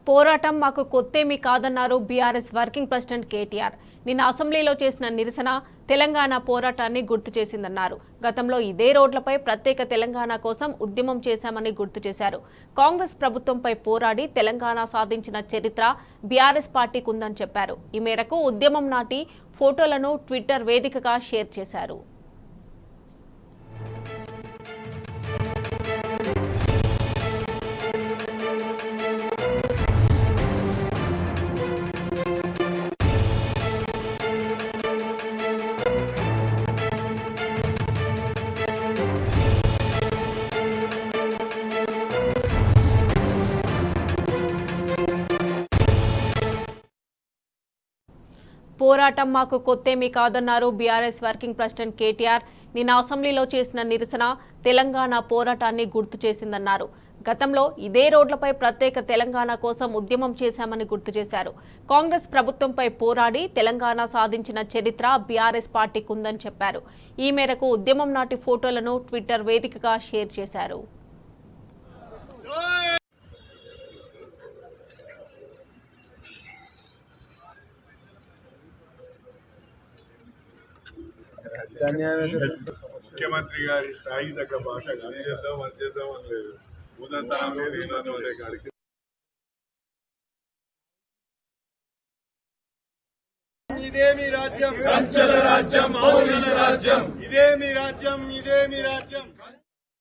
పోరాటం మాకు కొత్తేమీ కాదన్నారు బీఆర్ఎస్ వర్కింగ్ ప్రెసిడెంట్ కేటీఆర్. నిన్న అసెంబ్లీలో చేసిన నిరసన తెలంగాణ పోరాటాన్ని గుర్తు చేసిందన్నారు. గతంలో ఇదే రోడ్లపై ప్రత్యేక తెలంగాణ కోసం ఉద్యమం చేశామని గుర్తు చేశారు. కాంగ్రెస్ ప్రభుత్వంపై పోరాడి తెలంగాణ సాధించిన చరిత్ర బీఆర్ఎస్ పార్టీకి ఉందని చెప్పారు. ఈ మేరకు ఉద్యమం నాటి ఫోటోలను ట్విట్టర్ వేదికగా షేర్ చేశారు. పోరాటం మాకు కొత్తేమీ కాదన్నారు బీఆర్ఎస్ వర్కింగ్ ప్రెసిడెంట్ కేటీఆర్. నిన్న అసెంబ్లీలో చేసిన నిరసన తెలంగాణ పోరాటాన్ని గుర్తు చేసిందన్నారు. గతంలో ఇదే రోడ్లపై ప్రత్యేక తెలంగాణ కోసం ఉద్యమం చేశామని గుర్తు చేశారు. కాంగ్రెస్ ప్రభుత్వంపై పోరాడి తెలంగాణ సాధించిన చరిత్ర బీఆర్ఎస్ పార్టీకి ఉందని చెప్పారు. ఈ మేరకు ఉద్యమం నాటి ఫోటోలను ట్విట్టర్ వేదికగా షేర్ చేశారు. ముఖ్యమంత్రి గారి స్థాయికి తగ్గ భాష కానీ చేద్దాం అని చేద్దాం అని లేదు. ఉదంతనం లేదు గారికి ఇదేమి రాజ్యం, కంచెల రాజ్యం, ఇదేమి రాజ్యం, ఇదేమి రాజ్యం.